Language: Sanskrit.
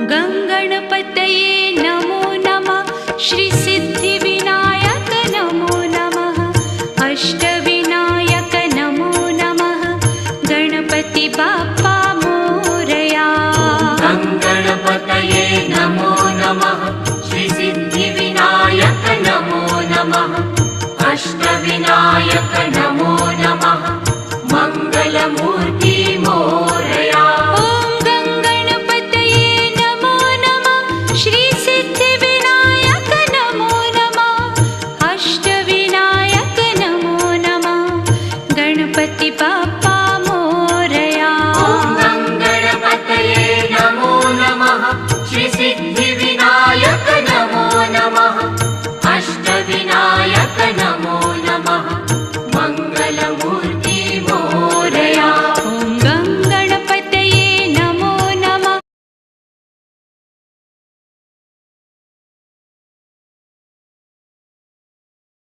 गङ्गणपतये नमो नमः। श्रीसिद्धिविनायक नमो नमः। अष्टविनायक नमो नमः। गणपति बाप्पा मोरया। गङ्गणपतये नमो नमः। श्रीसिद्धिविनायक नमो नमः। अष्टविनायक नमो